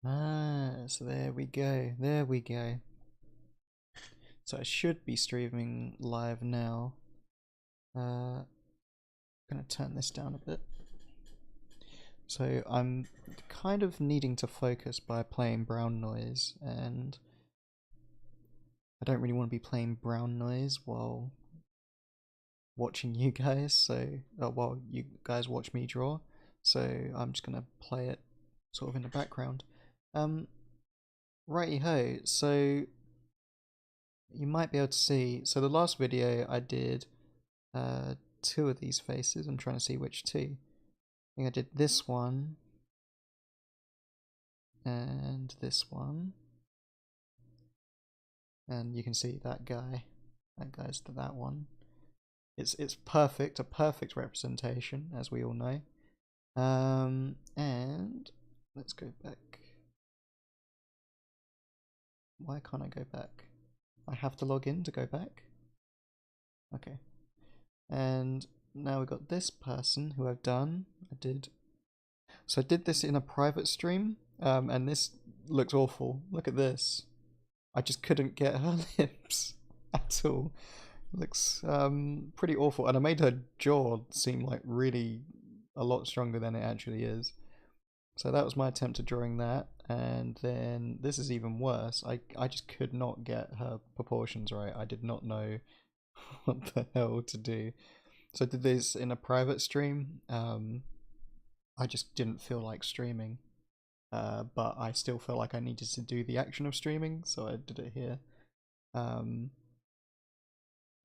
Ah, so there we go. There we go. So I should be streaming live now. Gonna turn this down a bit. So I'm kind of needing to focus by playing brown noise, and I don't really want to be playing brown noise while watching you guys. So while you guys watch me draw. So I'm just gonna play it sort of in the background. Um, righty ho. So you might be able to see. So the last video I did two of these faces. I'm trying to see which two. I think I did this one and this one, and you can see that guy. That guy's to that one. It's perfect, a perfect representation, as we all know. And let's go back. Why can't I go back? I have to log in to go back. Okay. And now we've got this person who I've done. So I did this in a private stream, and this looks awful. Look at this. I just couldn't get her lips at all. Looks pretty awful, and I made her jaw seem like really a lot stronger than it actually is. So that was my attempt at drawing that, and then this is even worse. I just could not get her proportions right. I did not know what the hell to do. So I did this in a private stream. I just didn't feel like streaming, but I still felt like I needed to do the action of streaming, so I did it here. Um,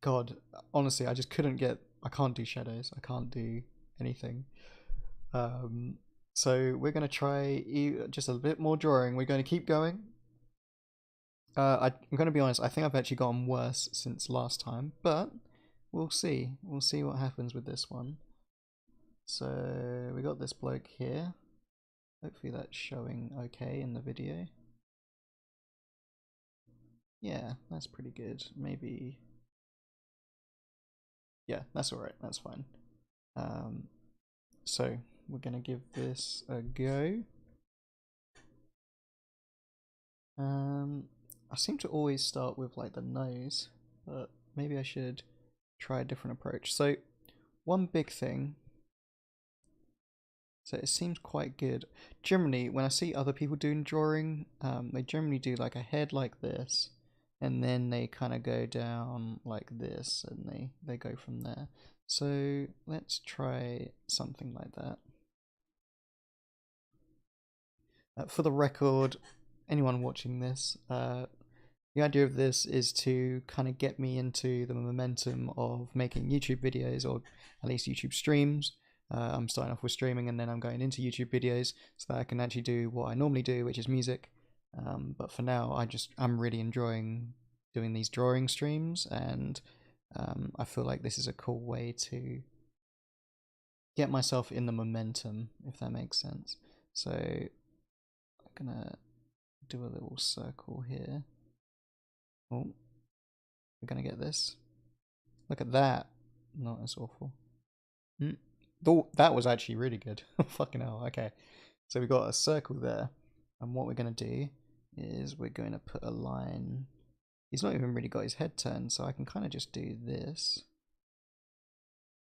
God, honestly, I just couldn't get. I can't do shadows. I can't do anything. Um, so we're gonna try just a bit more drawing. We're going to keep going. I'm going to be honest. I think I've actually gotten worse since last time, but we'll see. We'll see what happens with this one. So we got this bloke here. Hopefully that's showing okay in the video. Yeah, that's pretty good. Maybe. Yeah, that's alright. That's fine. Um, so we're gonna give this a go. I seem to always start with like the nose, but maybe I should try a different approach. So one big thing. So it seems quite good. Generally, when I see other people doing drawing, they generally do like a head like this, and then they kind of go down like this, and they go from there. So let's try something like that. For the record, anyone watching this, the idea of this is to kind of get me into the momentum of making YouTube videos, or at least YouTube streams. I'm starting off with streaming, and then I'm going into YouTube videos so that I can actually do what I normally do, which is music. But for now, I'm really enjoying doing these drawing streams, and I feel like this is a cool way to get myself in the momentum, if that makes sense. So I'm gonna do a little circle here. Oh, we're gonna get this. Look at that. Not as awful. Mm. Though that was actually really good. Fucking hell. Okay. So we got a circle there. And what we're gonna do is we're going to put a line. He's not even really got his head turned, so I can kind of just do this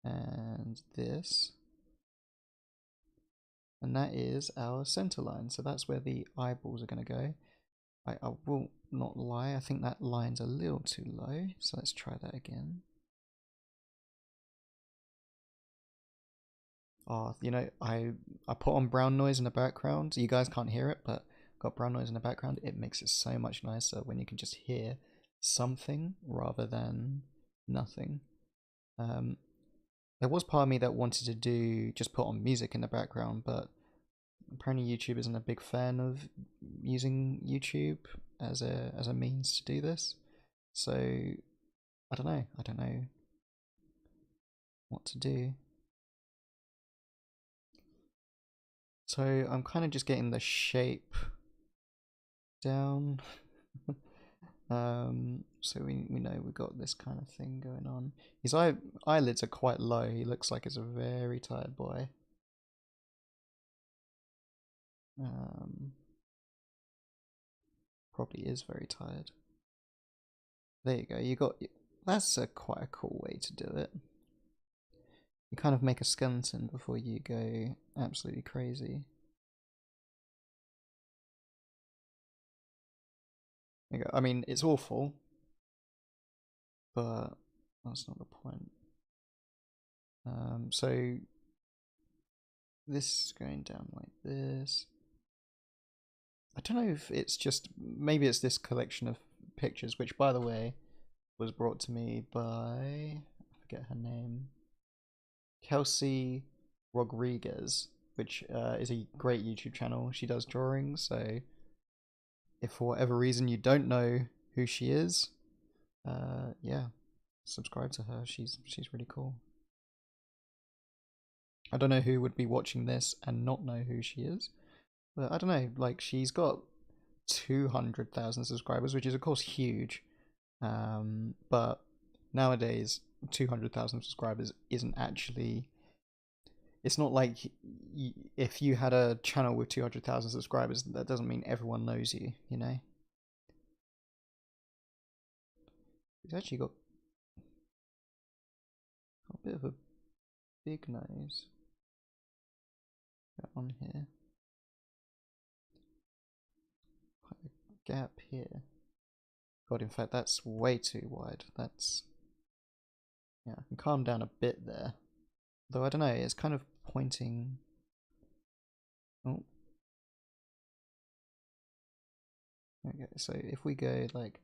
and this. And that is our center line. So that's where the eyeballs are gonna go. I will not lie, I think that line's a little too low. So let's try that again. Oh, I put on brown noise in the background. You guys can't hear it, but got brown noise in the background. It makes it so much nicer when you can just hear something rather than nothing. Um, there was part of me that wanted to just put on music in the background, but apparently YouTube isn't a big fan of using YouTube as a means to do this. So I don't know. I don't know what to do. So I'm kind of just getting the shape down. So we know we've got this kind of thing going on. His eyelids are quite low. He looks like he's a very tired boy. Um, Probably is very tired. There you go. You got. That's quite a cool way to do it. You kind of make a skeleton before you go absolutely crazy. There you go. I mean, it's awful, but that's not the point. So this is going down like this. I don't know if it's just, maybe it's this collection of pictures, which by the way was brought to me by, I forget her name, Kelsey Rodriguez, which is a great YouTube channel. She does drawings, so if for whatever reason you don't know who she is, yeah, subscribe to her. She's really cool. I don't know who would be watching this and not know who she is, but I don't know, like she's got 200,000 subscribers, which is of course huge, but nowadays 200,000 subscribers isn't actually, it's not like if you had a channel with 200,000 subscribers, that doesn't mean everyone knows you, you know? He's actually got a bit of a big nose on here. Quite a gap here. God, in fact, that's way too wide. That's, yeah, I can calm down a bit there. Though I don't know, it's kind of pointing. Oh. Okay, so if we go like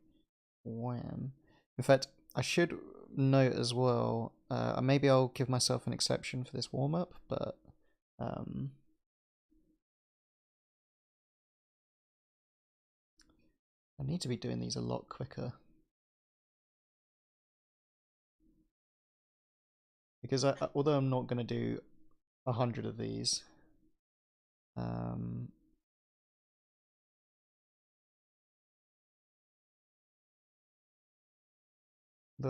wham. In fact, I should note as well, maybe I'll give myself an exception for this warm-up, but I need to be doing these a lot quicker. Because although I'm not going to do 100 of these, though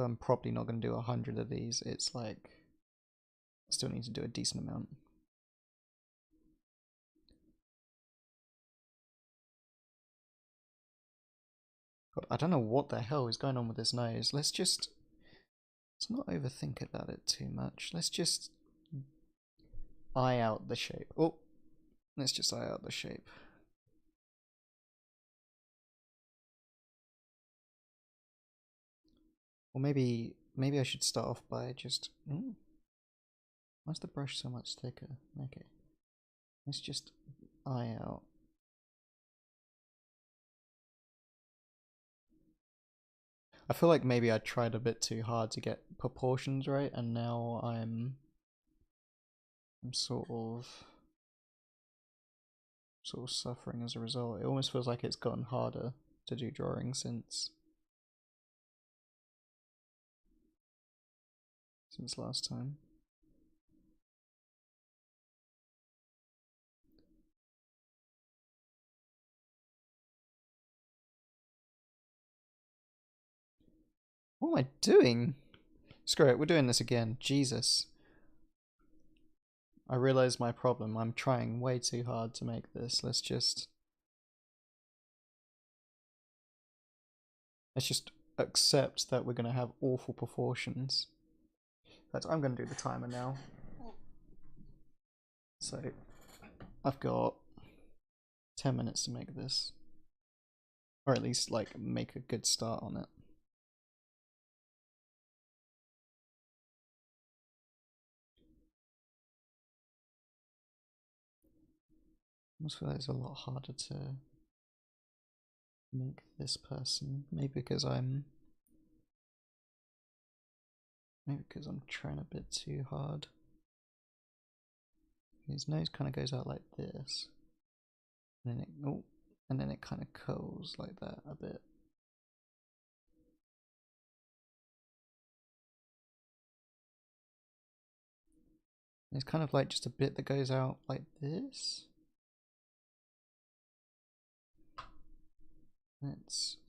I'm probably not going to do 100 of these, it's like I still need to do a decent amount. God, I don't know what the hell is going on with this nose. Let's not overthink about it too much. Let's just eye out the shape. Oh, let's just eye out the shape. Or maybe I should start off by just. Why's the brush so much thicker? Okay, let's just eye out. I feel like maybe I tried a bit too hard to get proportions right, and now I'm sort of suffering as a result. It almost feels like it's gotten harder to do drawing since last time. What am I doing? Screw it, we're doing this again. Jesus. I realise my problem. I'm trying way too hard to make this. Let's just accept that we're going to have awful proportions. But I'm going to do the timer now. So I've got 10 minutes to make this. Or at least like make a good start on it. I almost feel like it's a lot harder to make this person. Maybe because I'm trying a bit too hard. His nose kind of goes out like this, and then it kind of curls like that a bit. And it's kind of like just a bit that goes out like this.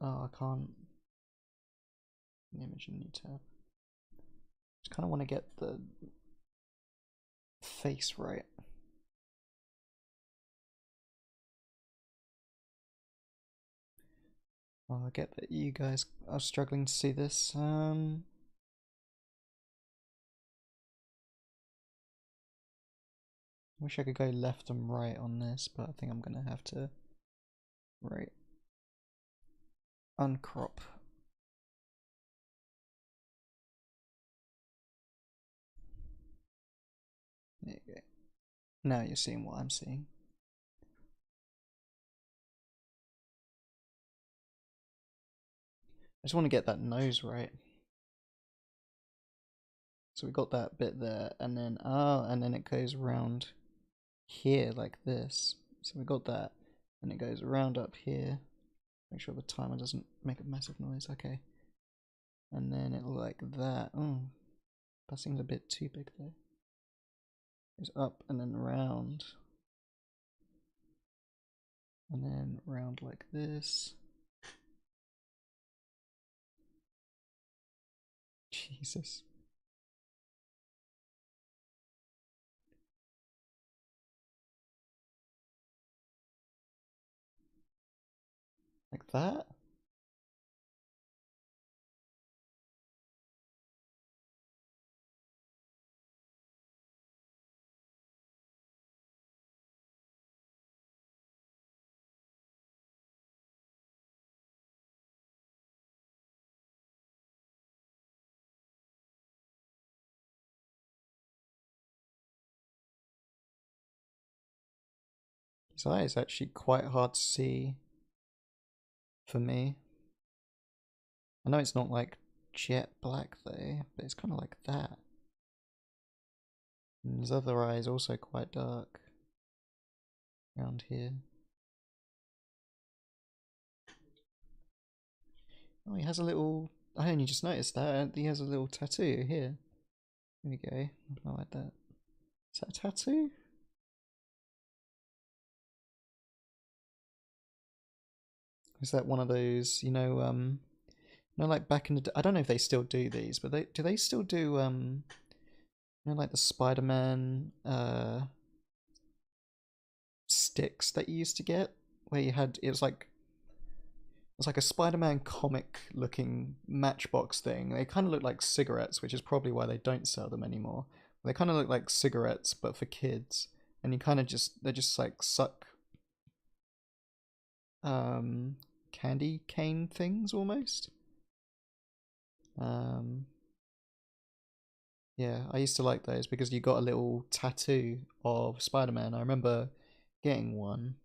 I can't. Image in new tab. Just kind of want to get the face right. Oh, I get that you guys are struggling to see this. Wish I could go left and right on this, but I think I'm gonna have to uncrop. There you go. Now you're seeing what I'm seeing. I just want to get that nose right. So we got that bit there, and then and then it goes round here like this. So we got that, and it goes around up here. Make sure the timer doesn't make a massive noise. Okay. And then it like that. Oh, that seems a bit too big though. Goes up and then round. And then round like this. Jesus. Like that? His eye is actually quite hard to see for me. I know it's not like jet black though, but it's kind of like that. And his other eye is also quite dark around here. Oh, he has a little. I only just noticed that. He has a little tattoo here. Here we go. I like that. Is that a tattoo? Is that one of those, like back in the day, I don't know if they still do these, but do they still do like the Spider-Man sticks that you used to get, where it was like a Spider-Man comic looking matchbox thing. They kind of look like cigarettes, which is probably why they don't sell them anymore. They kind of look like cigarettes, but for kids, and you kind of they just like suck um candy cane things almost. Um, yeah, I used to like those because you got a little tattoo of Spider-Man. I remember getting one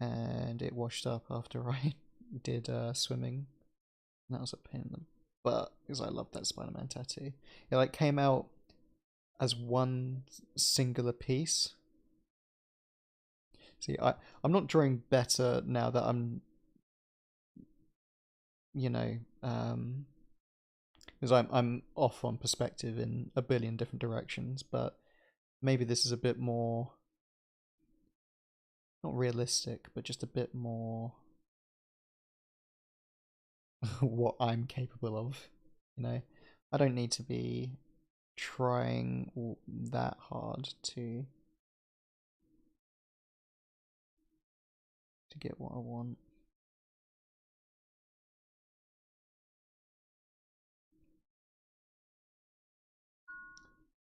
and it washed up after I did swimming. And that was a pain in the butt because I loved that Spider-Man tattoo. It like came out as one singular piece. See, I'm not drawing better now that I'm, you know, because I'm off on perspective in a billion different directions, but maybe this is a bit more, not realistic, but just a bit more what I'm capable of. I don't need to be trying that hard to get what I want.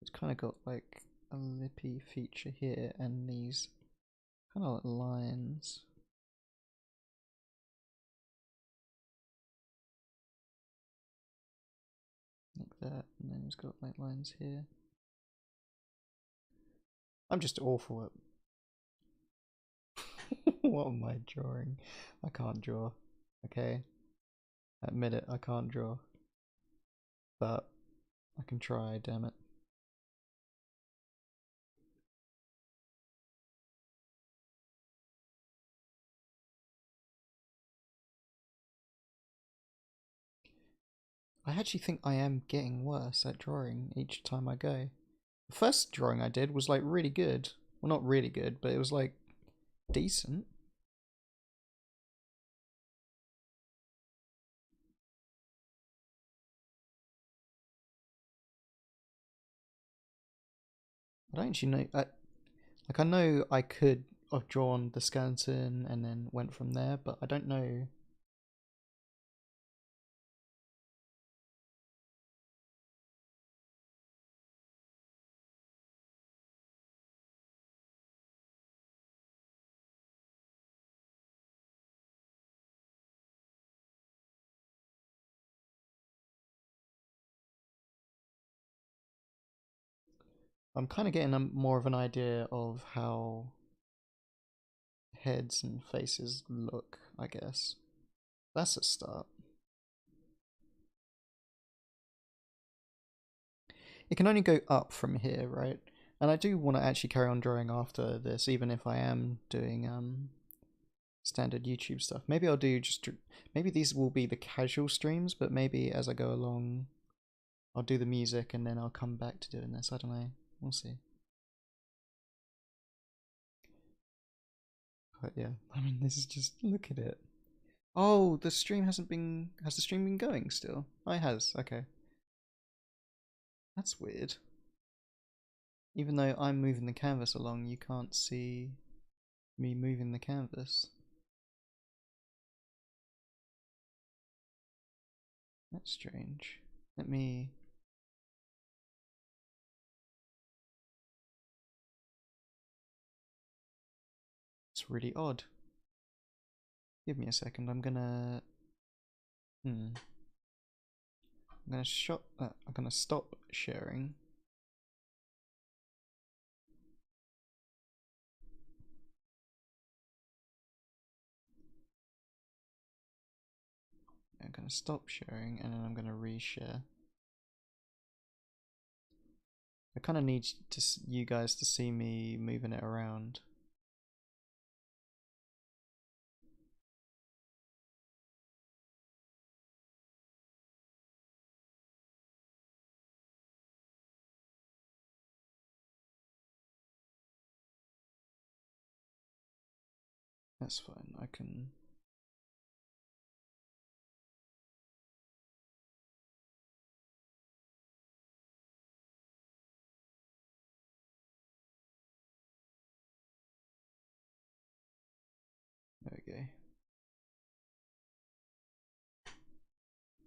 It's kind of got like a lippy feature here and these kind of like lines. Like that, and then it's got like lines here. I'm just awful at what am I drawing? I can't draw. Okay, admit it, I can't draw. But I can try, damn it. I actually think I am getting worse at drawing each time I go. The first drawing I did was like really good. Well, not really good, but it was like decent. I don't actually know. I know I could have drawn the skeleton and then went from there, but I don't know I'm kind of getting more of an idea of how heads and faces look, I guess. That's a start. It can only go up from here, right? And I do want to actually carry on drawing after this, even if I am doing standard YouTube stuff. Maybe I'll do just maybe these will be the casual streams, but maybe as I go along, I'll do the music and then I'll come back to doing this. I don't know. We'll see. But yeah, I mean, this is just look at it. Oh, the stream hasn't been. Has the stream been going still? Oh, it has. Okay. That's weird. Even though I'm moving the canvas along, you can't see me moving the canvas. That's strange. Let me... It's really odd. Give me a second, I'm gonna... I'm gonna stop sharing. I'm gonna stop sharing and then I'm gonna reshare. I kind of need you guys to see me moving it around. That's fine, I can... There we go.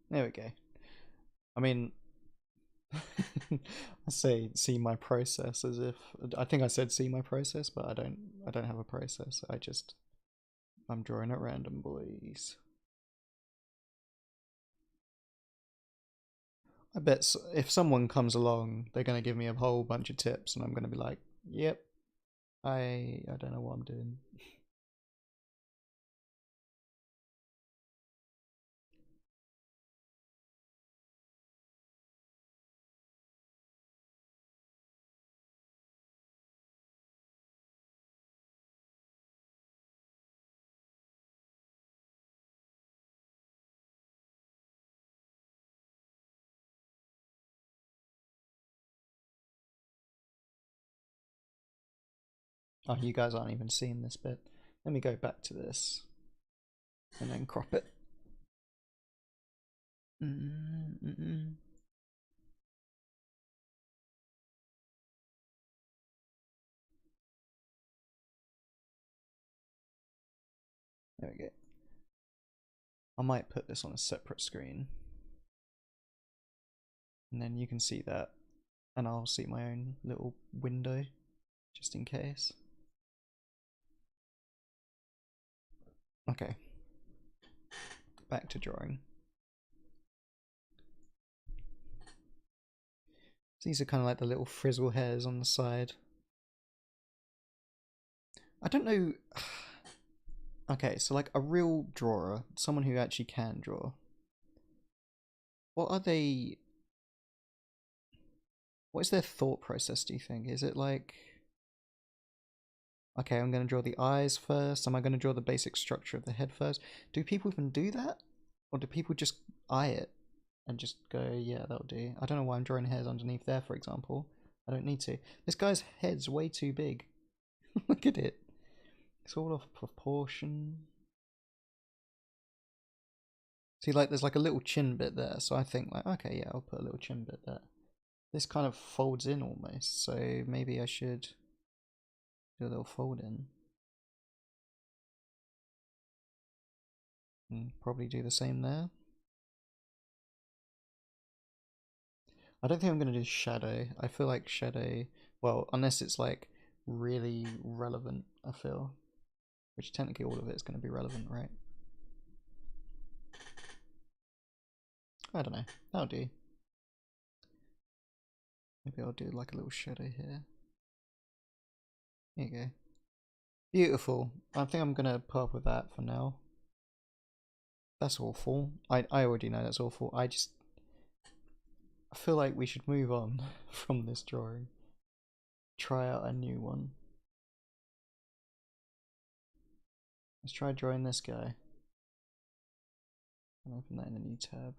There we go. I mean, I say see my process as if I think I said see my process, but I don't have a process. I'm drawing at random, boys. I bet if someone comes along, they're gonna give me a whole bunch of tips, and I'm gonna be like, "Yep, I don't know what I'm doing." Oh, you guys aren't even seeing this bit. Let me go back to this and then crop it. There we go. I might put this on a separate screen. And then you can see that. And I'll see my own little window, just in case. Okay. Back to drawing. These are kind of like the little frizzle hairs on the side. I don't know... Okay, so like a real drawer, someone who actually can draw. What are they... What is their thought process, do you think? Is it like... Okay, I'm going to draw the eyes first. Am I going to draw the basic structure of the head first? Do people even do that? Or do people just eye it and just go, yeah, that'll do? I don't know why I'm drawing hairs underneath there, for example. I don't need to. This guy's head's way too big. Look at it. It's all off proportion. See, like, there's like a little chin bit there, so I think, like, okay, yeah, I'll put a little chin bit there. This kind of folds in almost, so maybe I should do a little fold in. And probably do the same there. I don't think I'm going to do shadow. I feel like shadow, well, unless it's like really relevant, I feel. Which technically all of it is going to be relevant, right? I don't know. That'll do. Maybe I'll do like a little shadow here. There you go. Beautiful. I think I'm gonna put up with that for now. That's awful. I already know that's awful. I feel like we should move on from this drawing. Try out a new one. Let's try drawing this guy. And open that in a new tab.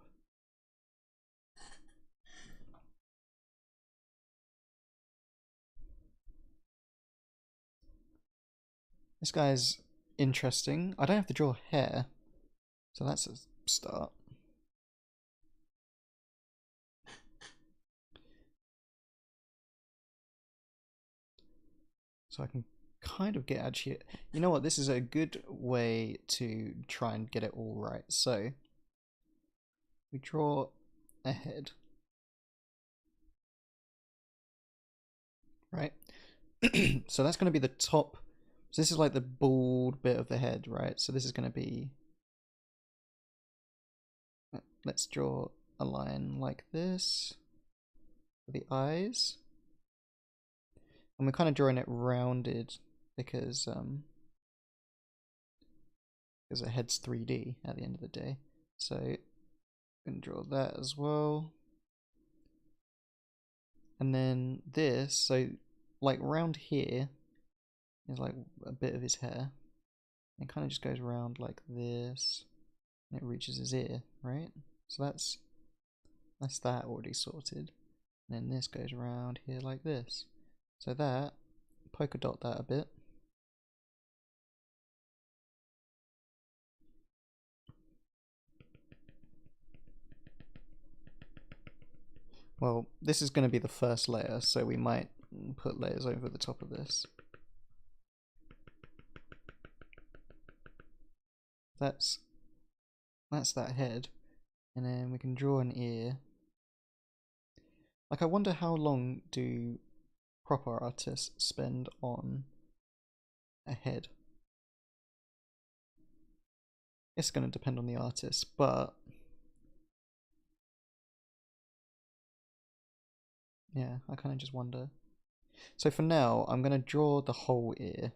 This guy's interesting. I don't have to draw hair, so that's a start. So I can kind of get actually, you know what, this is a good way to try and get it all right. So we draw a head, right? So that's going to be the top. So this is like the bald bit of the head, right? So this is going to be, let's draw a line like this for the eyes. And we're kind of drawing it rounded because the head's 3D at the end of the day. So I'm going to draw that as well. And then this, so like round here is like a bit of his hair. It kind of just goes around like this, and it reaches his ear, right? So that's that already sorted. And then this goes around here like this. So that, polka dot that a bit. Well, this is going to be the first layer, so we might put layers over the top of this. That's that head, and then we can draw an ear. Like, I wonder how long do proper artists spend on a head. It's going to depend on the artist, but yeah, I kind of just wonder. So for now, I'm going to draw the whole ear.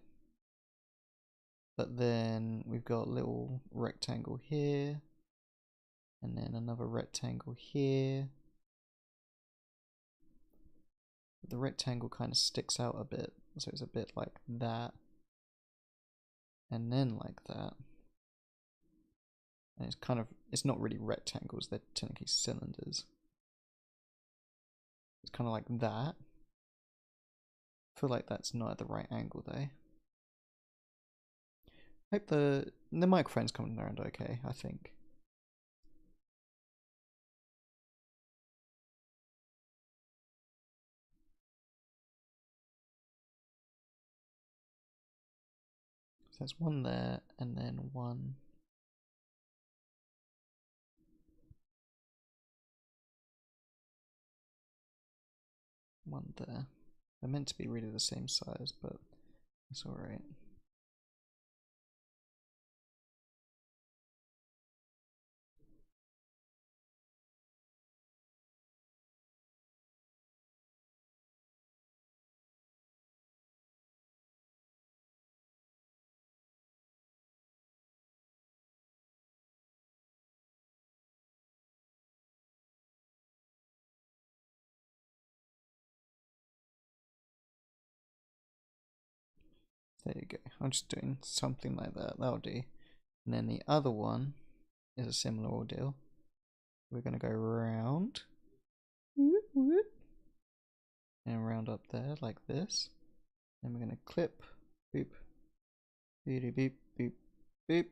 But then we've got a little rectangle here, and then another rectangle here. The rectangle kind of sticks out a bit, so it's a bit like that, and then like that. And it's kind of, it's not really rectangles, they're technically cylinders. It's kind of like that. I feel like that's not at the right angle though. Hope the microphone's coming around okay, I think. So there's one there, and then one. One there. They're meant to be really the same size, but it's alright. There you go. I'm just doing something like that. That'll do. And then the other one is a similar ordeal. We're going to go round. And round up there like this. Then we're going to clip. Boop. Boop, boop, boop, boop.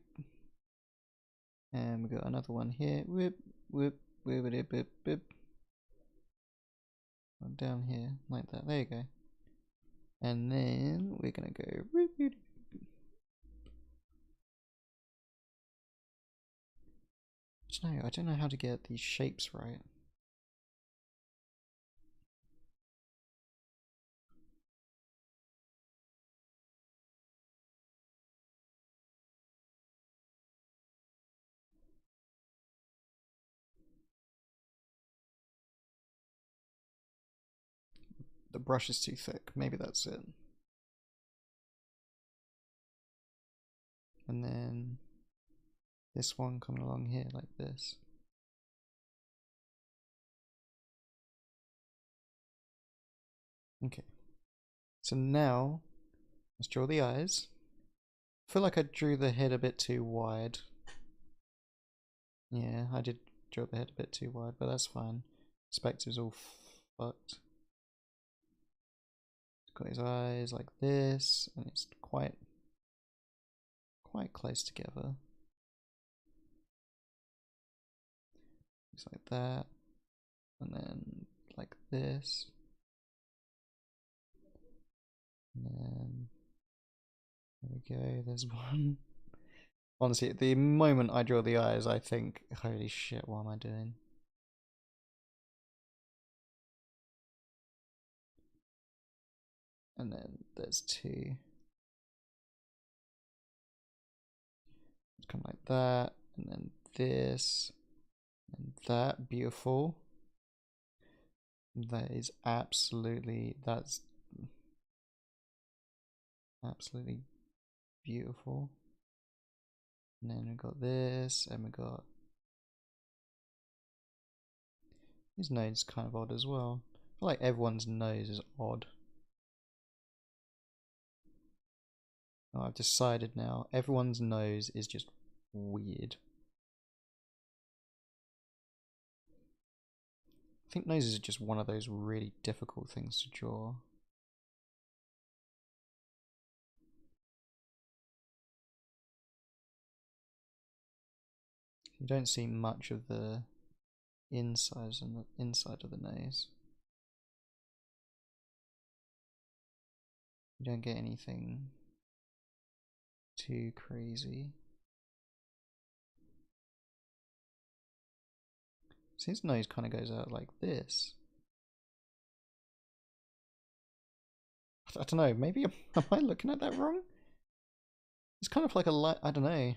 And we got another one here. Whoop, whoop, whoop, boop, boop, boop. Down here, like that. There you go. And then we're going to go. Whoop, whoop. I don't know how to get these shapes right. the brush is too thick. Maybe that's it. And then this one coming along here like this. Okay. So now, let's draw the eyes. I feel like I drew the head a bit too wide. Yeah, I did draw the head a bit too wide, but that's fine. Perspective's all fucked. Got his eyes like this, and it's quite close together. It's like that, and then like this, and then there we go. There's one. Honestly, the moment I draw the eyes, I think, holy shit, what am I doing? And then there's two. It's kind of like that, and then this, and that. Beautiful. That is absolutely, that's absolutely beautiful. And then we got this, and we got his nose is kind of odd as well. I feel like everyone's nose is odd. Oh, I've decided now, everyone's nose is just weird. I think noses are just one of those really difficult things to draw. You don't see much of the insides and the inside of the nose. You don't get anything too crazy. So his nose kind of goes out like this. I don't know, maybe am I looking at that wrong? It's kind of like a light, I don't know.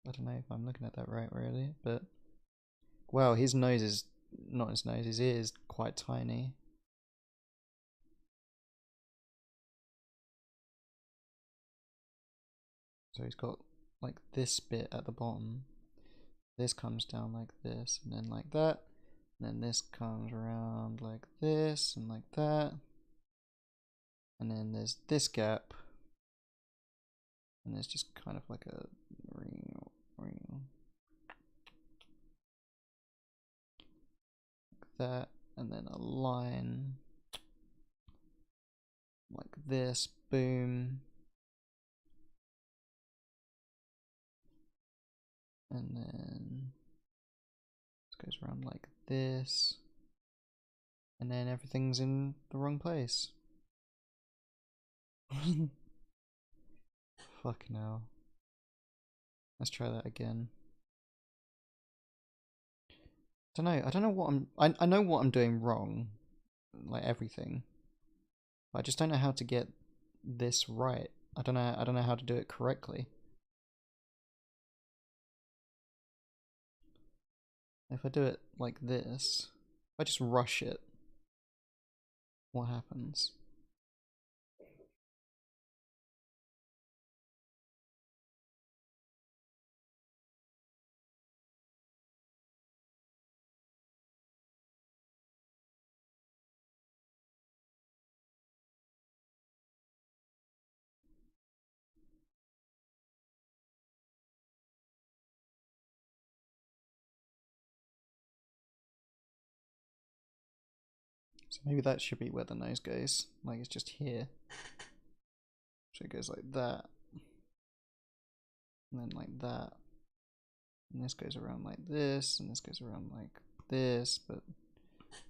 I don't know if I'm looking at that right really, but wow, his nose is, not his nose, his ear is quite tiny. So he's got like this bit at the bottom. This comes down like this, and then like that. And then this comes around like this, and like that. And then there's this gap. And there's just kind of like a ring, like that. And then a line like this, boom. And then this goes around like this. And then everything's in the wrong place. Fucking hell. Let's try that again. I don't know what I know what I'm doing wrong. Like everything. But I just don't know how to get this right. I don't know how to do it correctly. If I do it like this, if I just rush it, what happens? So maybe that should be where the nose goes. Like it's just here. So it goes like that. And then like that. And this goes around like this. And this goes around like this. But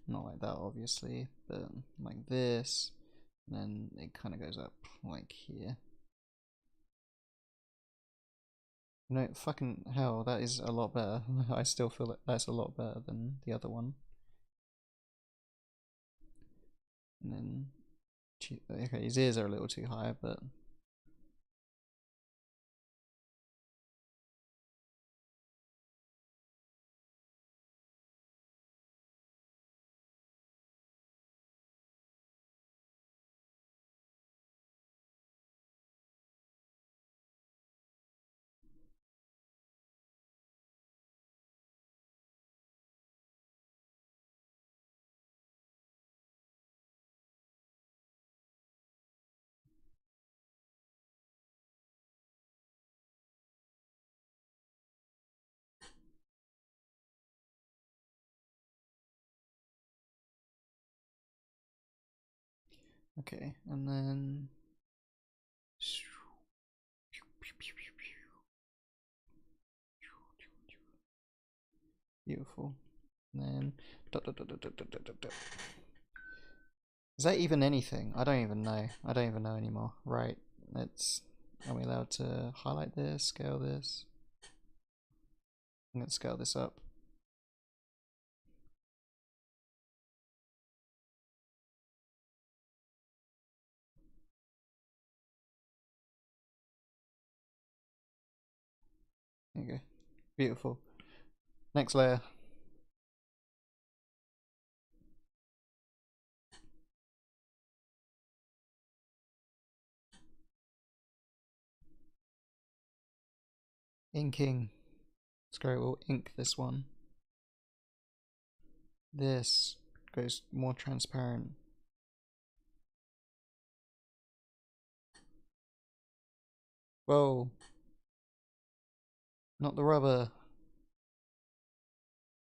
not like that obviously. But like this. And then it kind of goes up like here. You know, fucking hell, that is a lot better. I still feel that that's a lot better than the other one. And then, okay, his ears are a little too high, but Okay, and then beautiful. And then is that even anything? I don't even know. I don't even know anymore. Right. Let's. Are we allowed to highlight this? Scale this? I'm gonna scale this up. There you go. Beautiful. Next layer. Inking. Let's go. We'll ink this one. This goes more transparent. Whoa. Not the rubber.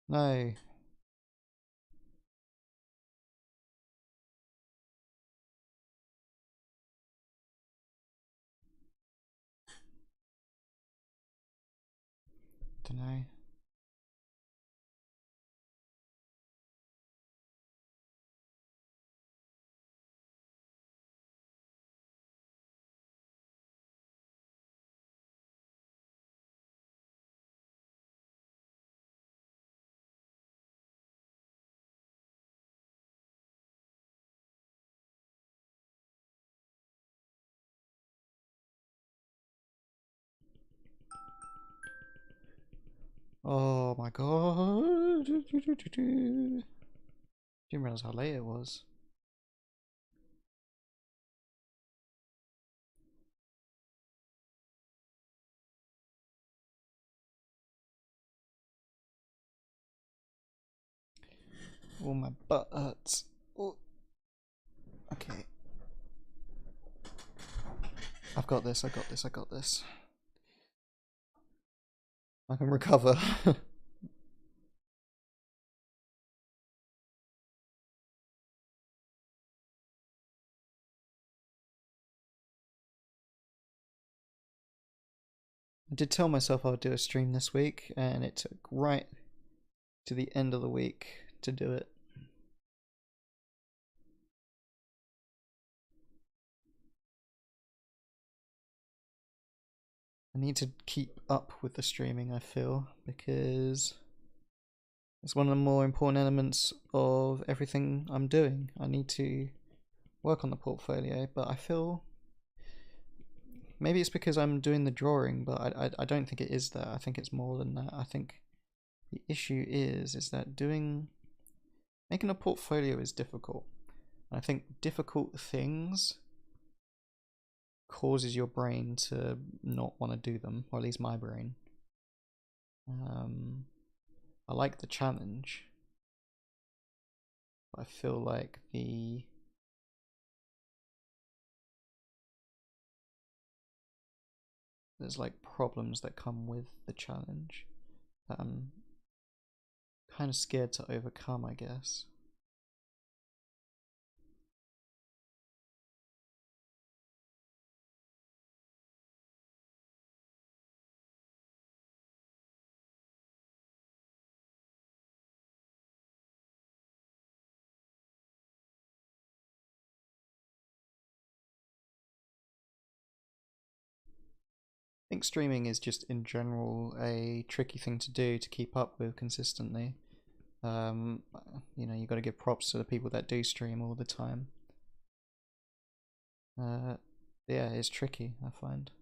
No. Dunno. Oh my god. Didn't realize how late it was. Oh, my butt hurts. Oh. Okay. I've got this, I got this, I got this. I can recover. I did tell myself I would do a stream this week, and it took right to the end of the week to do it. I need to keep up with the streaming, I feel, because it's one of the more important elements of everything I'm doing. I need to work on the portfolio, but I feel maybe it's because I'm doing the drawing, but I don't think it is that. I think it's more than that. I think the issue is that making a portfolio is difficult. I think difficult things causes your brain to not want to do them, or at least my brain. I like the challenge, but I feel like there's like problems that come with the challenge that I'm kind of scared to overcome, I guess. I think streaming is just in general a tricky thing to do to keep up with consistently. Um, you got to give props to the people that do stream all the time. Yeah, it's tricky, I find.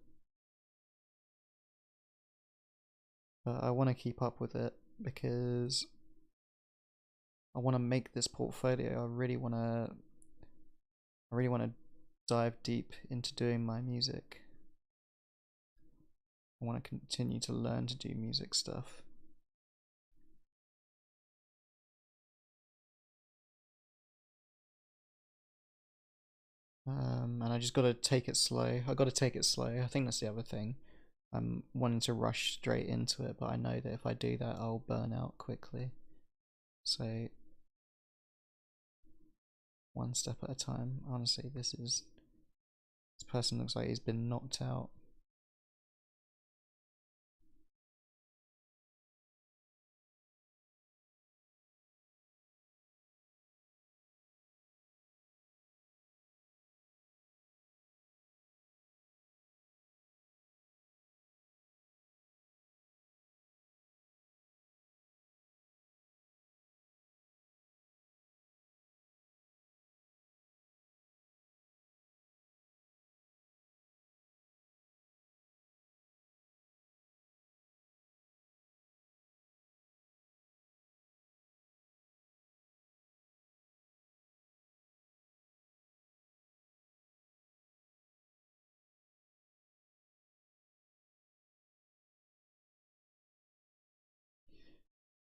But I want to keep up with it because I want to make this portfolio. I really want to dive deep into doing my music. I want to continue to learn to do music stuff. And I just got to take it slow. I got to take it slow. I think that's the other thing. I'm wanting to rush straight into it, but I know that if I do that, I'll burn out quickly. So one step at a time. Honestly, this person looks like he's been knocked out.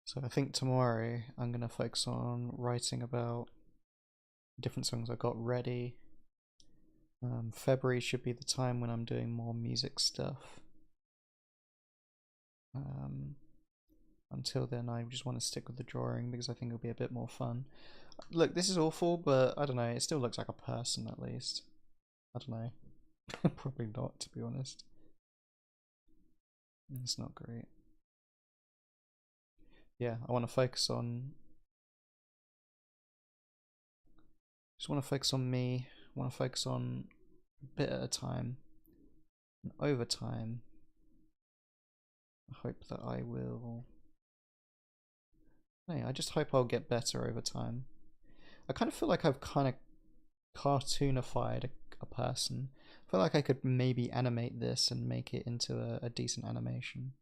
So I think tomorrow I'm gonna focus on writing about different songs I got ready. February should be the time when I'm doing more music stuff. Until then, I just want to stick with the drawing because I think it'll be a bit more fun. Look, this is awful, but I don't know. It still looks like a person, at least. I don't know. Probably not, to be honest. It's not great. Yeah, I want to focus on. Just want to focus on me. I want to focus on a bit at a time. And over time, I hope that I will. Hey, I just hope I'll get better over time. I kind of feel like I've kind of cartoonified a person. I feel like I could maybe animate this and make it into a decent animation.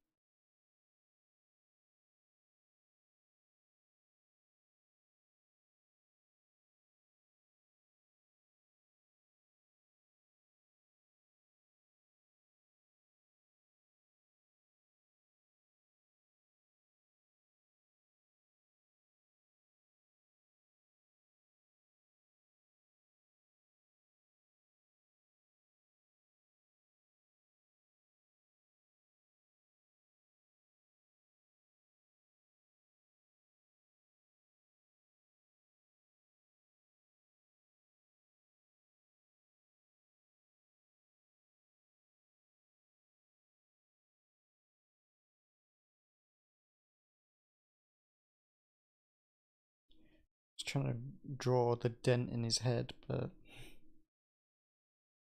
Just trying to draw the dent in his head, but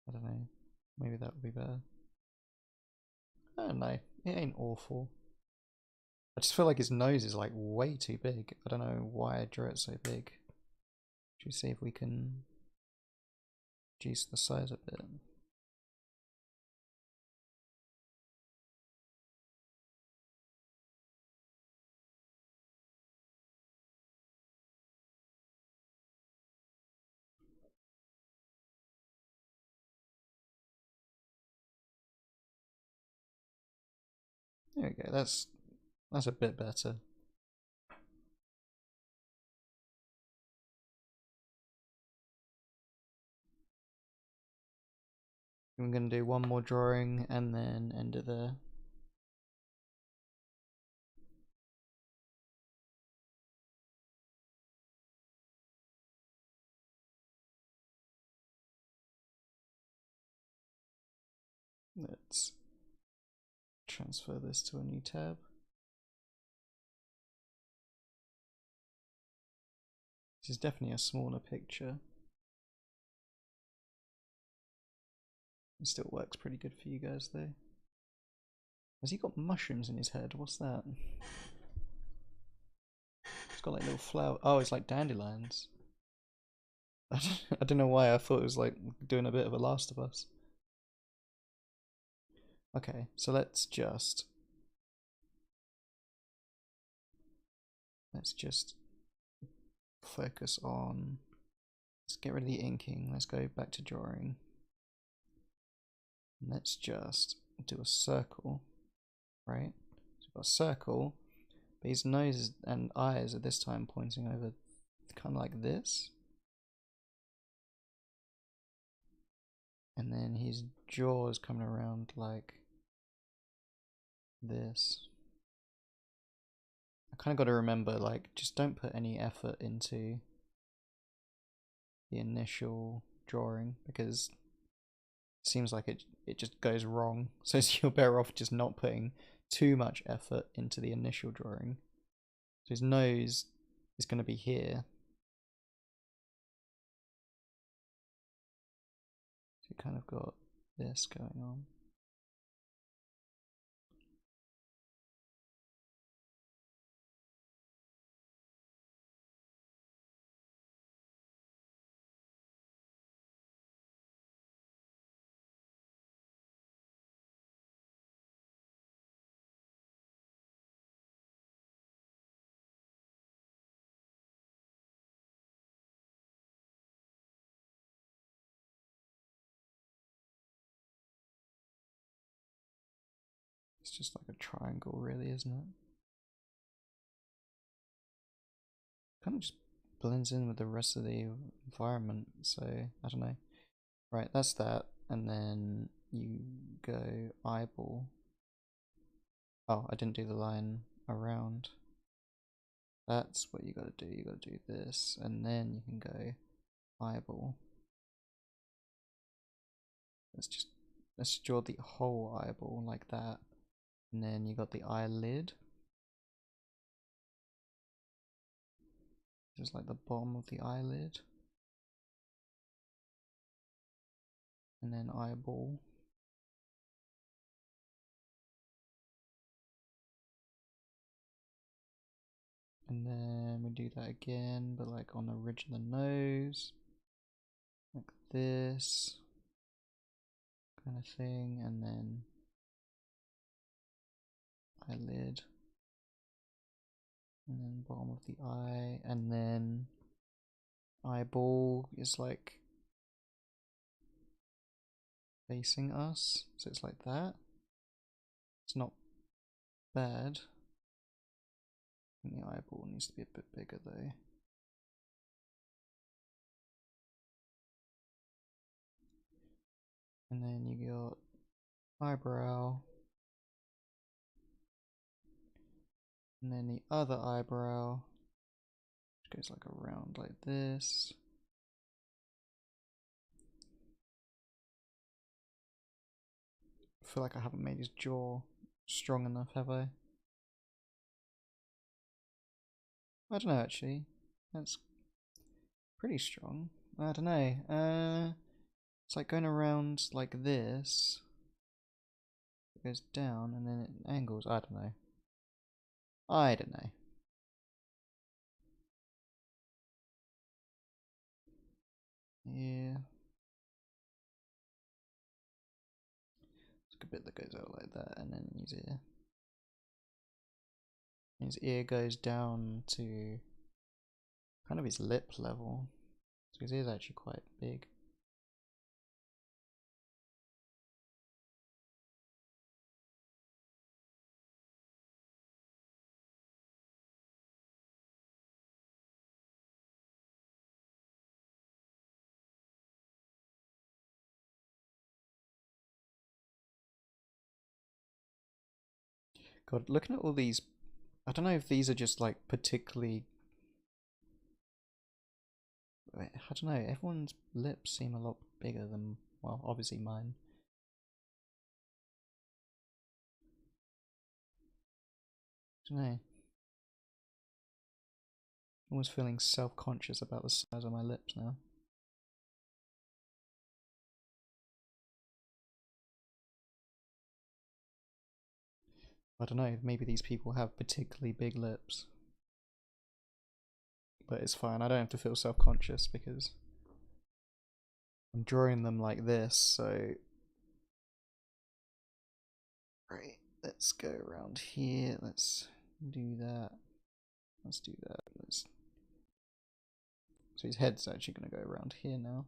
I don't know. Maybe that would be better. I don't know. It ain't awful. I just feel like his nose is like way too big. I don't know why I drew it so big. Should we see if we can reduce the size a bit? There we go. That's a bit better. I'm gonna do one more drawing and then end it there. Let's transfer this to a new tab. This is definitely a smaller picture. It still works pretty good for you guys though. Has he got mushrooms in his head? What's that? It's got like little flower. Oh, it's like dandelions. I don't know why I thought it was like doing a bit of a Last of Us. Okay, so let's just focus on. Let's get rid of the inking. Let's go back to drawing. Let's just do a circle, right? So we've got a circle, but his nose and eyes are this time pointing over kind of like this. And then his jaw is coming around like this. I kind of got to remember, like, just don't put any effort into the initial drawing, because it seems like it just goes wrong. So you're better off just not putting too much effort into the initial drawing. So his nose is going to be here. So you kind of got this going on. It's just like a triangle, really, isn't it? Kind of just blends in with the rest of the environment, so I don't know. Right, that's that, and then you go eyeball. Oh, I didn't do the line around. That's what you gotta do. You gotta do this, and then you can go eyeball. Let's draw the whole eyeball like that, and then you got the eyelid, just like the bottom of the eyelid, and then eyeball. And then we do that again, but like on the ridge of the nose, like this kind of thing, and then eyelid, and then bottom of the eye, and then eyeball is like facing us, so it's like that. It's not bad. I think the eyeball needs to be a bit bigger though. And then you got eyebrow, and then the other eyebrow, which goes like around like this. I feel like I haven't made his jaw strong enough, have I? I don't know actually. That's pretty strong. I don't know. It's like going around like this. It goes down and then it angles. I don't know. I don't know. Yeah. It's a bit that goes out like that, and then his ear. His ear goes down to kind of his lip level. So his ear's actually quite big. God, looking at all these, I don't know if these are just like particularly. I don't know, everyone's lips seem a lot bigger than, well, obviously mine. I don't know. Almost feeling self-conscious about the size of my lips now. I don't know, maybe these people have particularly big lips. But it's fine, I don't have to feel self-conscious because I'm drawing them like this, so... Right, let's go around here, let's do that. Let's do that. So his head's actually going to go around here now.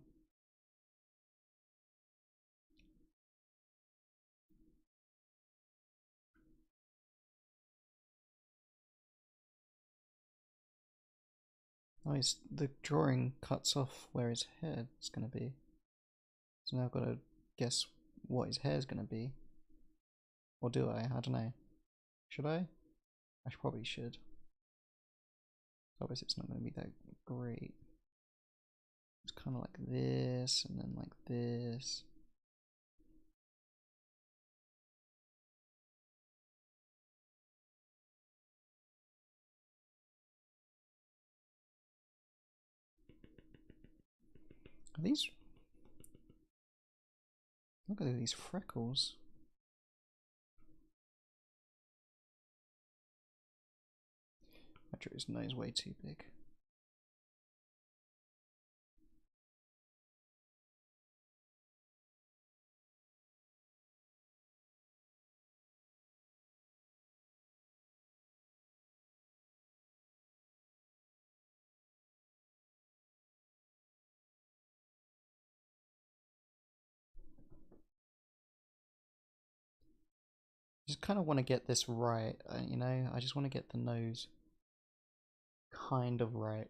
Oh, the drawing cuts off where his head's going to be. So now I've got to guess what his hair's going to be. Or do I? I don't know. Should I? I probably should. Obviously it's not going to be that great. Let's kind of like this, and then like this. Are these? Look at these freckles. I drew his nose way too big. Just kind of want to get this right, you know? I just want to get the nose kind of right.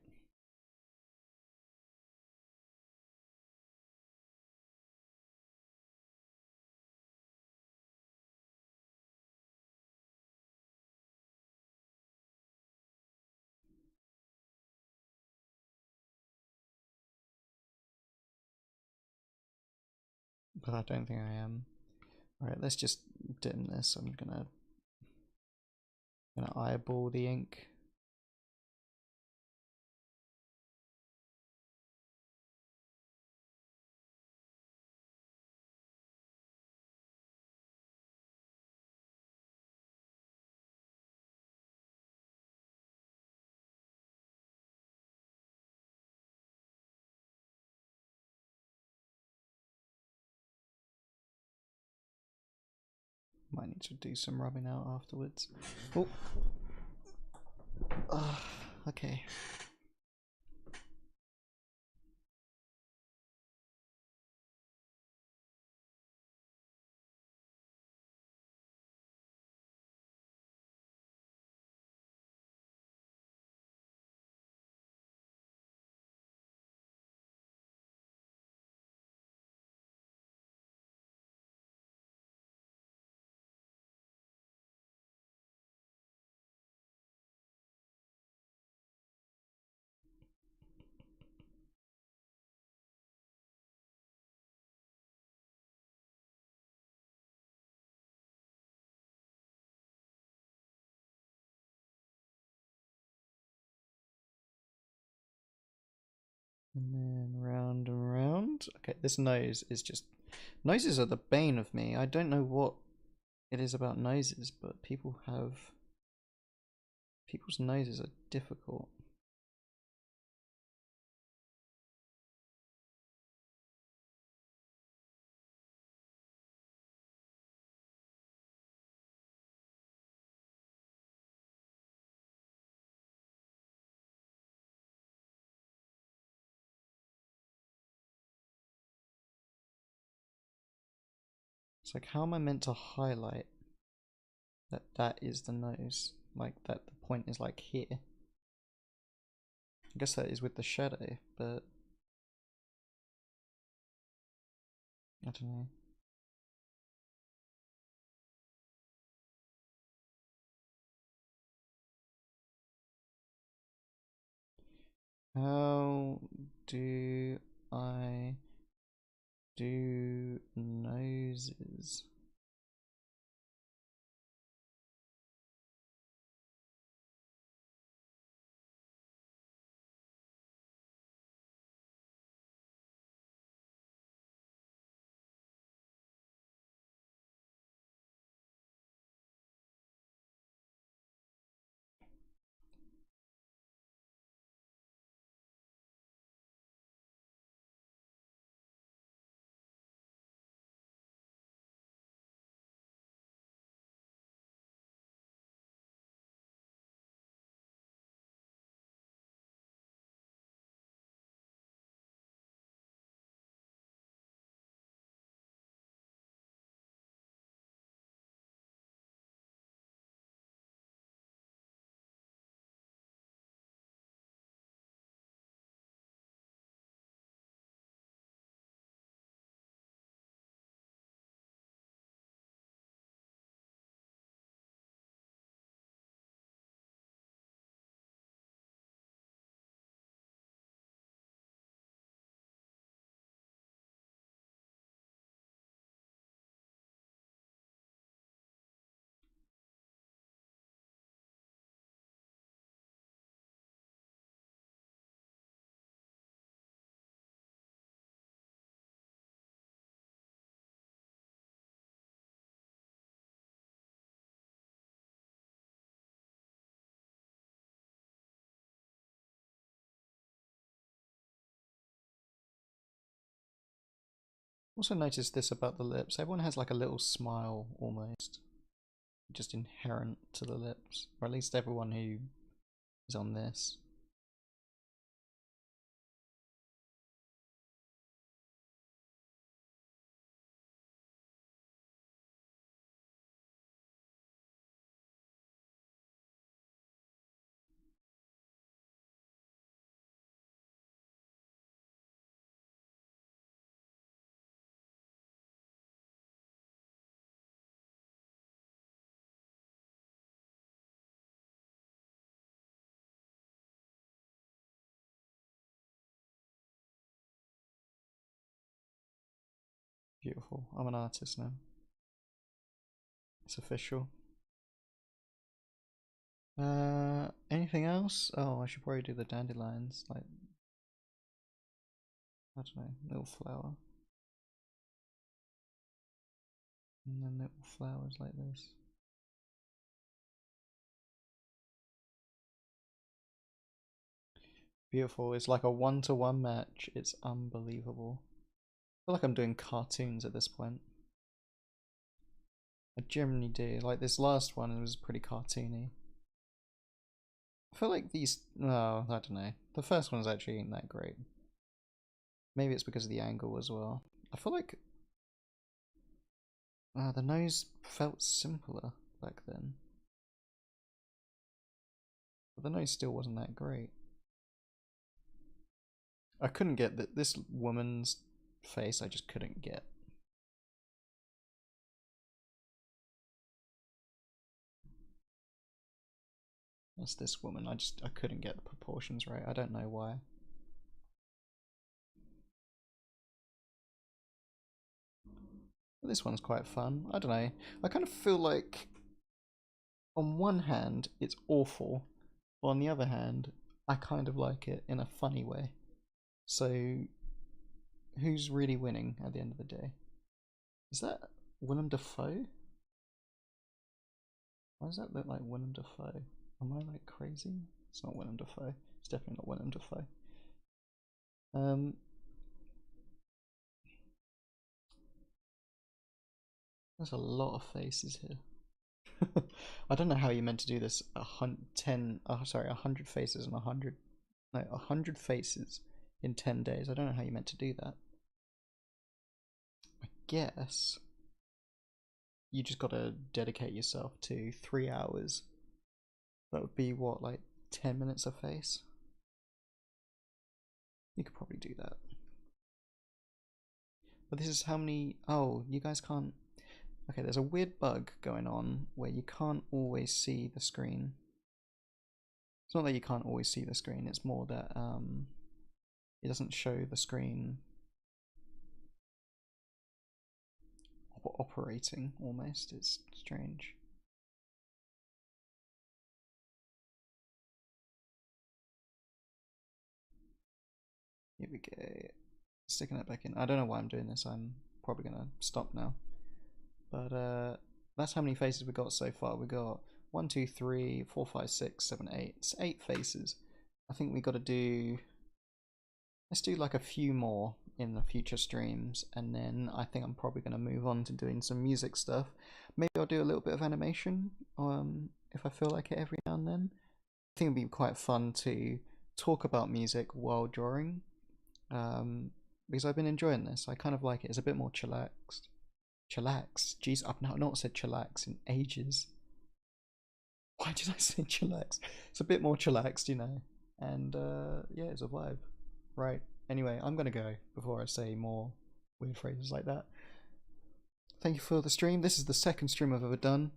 But I don't think I am. Alright, let's just dim this. I'm gonna eyeball the ink. Might need to do some rubbing out afterwards. Oh. Okay. And then round and round. Okay, this nose is just... Noses are the bane of me. I don't know what it is about noses, but people have... People's noses are difficult. It's like, how am I meant to highlight that that is the nose? Like, that the point is like here. I guess that is with the shadow, but... I don't know. How do I do noses? Also noticed this about the lips. Everyone has like a little smile almost, just inherent to the lips, or at least everyone who is on this. Beautiful. I'm an artist now. It's official. Anything else? Oh, I should probably do the dandelions. Like, I don't know, little flower. And then little flowers like this. Beautiful. It's like a 1-to-1 match. It's unbelievable. I feel like I'm doing cartoons at this point. I generally do. Like this last one, it was pretty cartoony. I feel like these. Oh, I don't know. The first one's actually ain't that great. Maybe it's because of the angle as well. I feel like the nose felt simpler back then. But the nose still wasn't that great. I couldn't get this woman's face, I just couldn't get. That's this woman. I couldn't get the proportions right. I don't know why. But this one's quite fun. I don't know. I kind of feel like on one hand it's awful, but on the other hand I kind of like it in a funny way. So who's really winning at the end of the day? Is that Willem Dafoe? Why does that look like Willem Dafoe? Am I like crazy? It's not Willem Dafoe. It's definitely not Willem Dafoe. There's a lot of faces here. I don't know how you meant to do this. 100 faces in 100 faces in 10 days. I don't know how you meant to do that. I guess you just gotta dedicate yourself to 3 hours. That would be what, like 10 minutes a face? You could probably do that. But this is how many. Oh, you guys can't. Okay, there's a weird bug going on where you can't always see the screen. It's not that you can't always see the screen, it's more that it doesn't show the screen operating almost. It's strange. Here we go. Sticking it back in. I don't know why I'm doing this. I'm probably gonna stop now. But that's how many faces we got so far. We got 1, 2, 3, 4, 5, 6, 7, 8. It's 8 faces. I think we got to do. Let's do like a few more in the future streams, and then I think I'm probably going to move on to doing some music stuff. Maybe I'll do a little bit of animation, if I feel like it every now and then. I think it'd be quite fun to talk about music while drawing, because I've been enjoying this. I kind of like it. It's a bit more chillaxed. Chillax. Jeez, I've not said chillax in ages. Why did I say chillax? It's a bit more chillaxed, you know. And yeah, it's a vibe. Right. Anyway, I'm gonna go before I say more weird phrases like that. Thank you for the stream. This is the second stream I've ever done.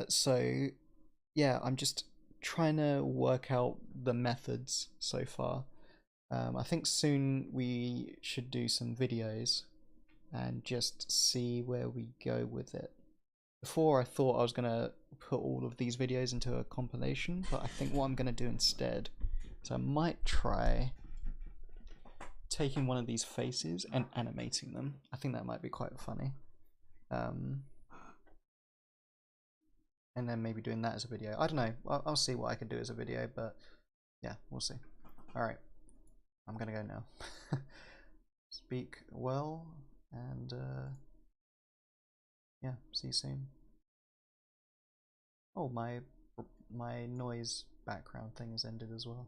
So yeah, I'm just trying to work out the methods so far. I think soon we should do some videos and just see where we go with it. Before I thought I was gonna put all of these videos into a compilation, but I think what I'm gonna do instead is I might try taking one of these faces and animating them. I think that might be quite funny. And then maybe doing that as a video. I don't know. I'll see what I can do as a video, but yeah, we'll see. Alright, I'm gonna go now. speak well, and yeah, see you soon. Oh, my noise background thing has ended as well.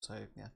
So yeah.